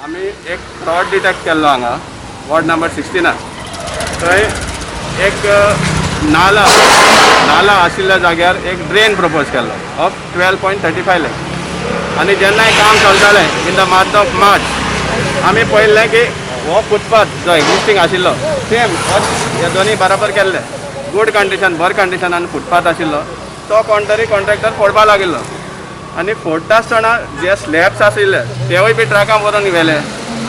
आम्ही एक fraud detect केल्लो हांगा वॉर्ड नंबर 16 थंय एक नाला आशिल्ल्या जाग्यार एक ड्रेन प्रपोज केल्लो ऑफ 12.35 लॅक आनी जेन्ना हें काम चलतालें in the month of March आमी पळयल्लें की हो फुटपाथ जो एक्जिस्टींग आशिल्लो सेम हे दोनी बराबर केल्ले गूड कंडिशन बरे कंडिशनान फुटपाथ आशिल्लो तो कोण कॉन्ट्रॅक्टर फोडपा लागिल्लो आनी फोडटा आसतना जे स्लॅब्स आशिल्ले तेवूय बी ट्रकान व्हरून व्हेले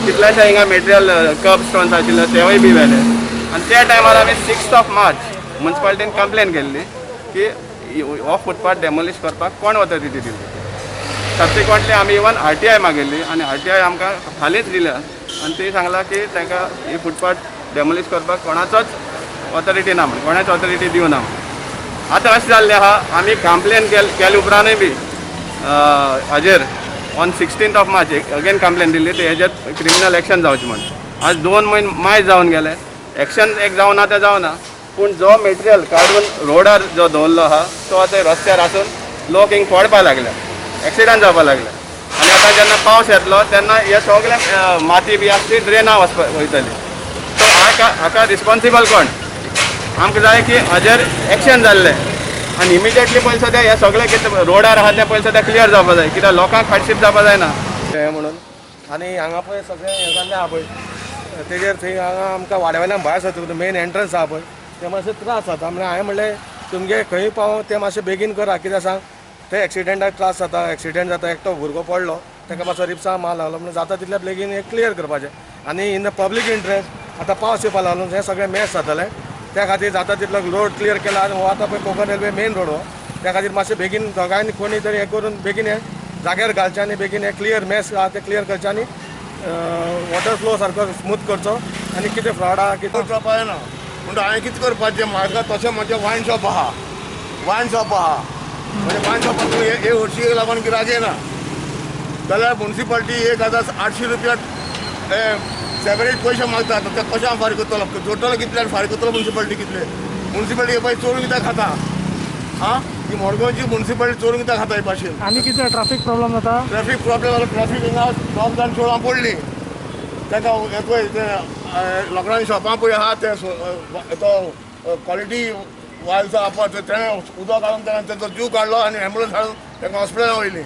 कितलेशे हिंगा मेटेरियल कप स्टोन्स आशिल्ले तेवूय बी व्हेले आनी त्या टायमार आमी 6 मार्च म्युन्सिपालिटीन कंप्लेन केल्ली की हो फुटपाथ डेमोलिश करपाक कोण ऑथॉरिटी दिली सबसिक्वंटली आमी इवन RTI मागिल्ली आनी RTI आमकां हालींच दिल्या आनी ती सांगला की तांकां ही फुटपाथ डेमोलिश करपाक कोणाचोच ऑथॉरिटी ना म्हण कोणाच ऑथॉरिटी दिवना आतां अशें जाल्लें आहा आमी कंप्लेन केले उपरांतूय बी हाजेर on 16 March again complain Delhi ते हेजेर क्रिमिनल एक्शन जावचें म्हण आज 2 म्हयने मायज जावन गेले एक्शन एक जावना तें जावना पूण जो मेटेरियल काडून रोडार जो दवरलो आहा तो आतां रस्त्यार आसून लोक हिंग पडपा लागले एक्सिडंट जावपा लागले आनी आतां जेन्ना पावस येतलो तेन्ना हे सगळे माती बी आसली ड्रेना वयतली सो हाका रिस्पॉन्सिबल कोण आमकां जाय की हाजेर एक्शन जाल्लें आनी इमिजिएटली पयलीं सद्या हे सगळें कितें रोडार आहा तें पयलीं सद्या क्लियर जावपा जाय कित्याक लोकांक हार्डशीप जावपा जायना तें म्हणून आनी हांगा पळय सगळें हें जाल्लें आहा पळय तेजेर थंय हांगा आमकां वाड्यावयल्यान भायर सरता मेन एंट्रन्स आहा पळय ते मातशे त्रास जाता म्हणजे हांवें म्हणलें तुमगे खंय पावो तें मातशें बेगीन करा कित्याक सांग ते एक्सिडेंटाक त्रास जाता एक्सिडेंट जाता एकटो भुरगो पडलो ताका मातसो रिप्सा मार लागलो म्हणजे जाता तितल्या बेगीन हें क्लियर करपाचें आनी इन द पब्लीक इंट्रस्ट आतां पावस येवपा लागलो हें सगळें मॅस जातलें त्या खातीर जाता तितलो रोड क्लियर केला आनी हो आतां पळय कोंकण रेल्वे मेन रोड हो त्या खातीर मातशें बेगीन दोगांयनी कोणी तरी हें करून बेगीन हें जाग्यार घालचें आनी बेगीन हें क्लियर मॅस आहा तें क्लियर करचें आनी वॉटर फ्लो सारको स्मूथ करचो आनी कितें फ्रॉड आहा कितें करपा जायना पूण हांवें कितें करपाचें म्हाका तशें म्हजें वायन शॉप आहा म्हणजे वायन शॉपाक हे हरशीक लागून गिरायक येना जाल्यार म्युन्सिपाल्टी 1800 रुपया सेपरेट पयशे मागता ते कशें हांव फारीक करतलो टोटल कितल्यान फारीक करतलो म्युन्सिपाल्टी कितले म्युन्सिपाल्टी हे पळय चोरून कित्याक खाता आं ही मडगांवची म्युन्सिपाल्टी चोरून कित्याक खाता हे भाशेन आनी कितें ट्रॅफिक प्रॉब्लम जाता ट्रॅफिक प्रॉब्लेम जालो ट्रॅफिक हिंगा दोग जाण चोरां पडलीं ताका हे पळय ते लोकडांनी शॉपां पळय आहा ते तो क्वॉलिटी वायल्स आहा पळय तेणें उदक घालून तेणें तेचो जीव काडलो आनी एम्बुलन्स हाडून ताका हॉस्पिटलान वयली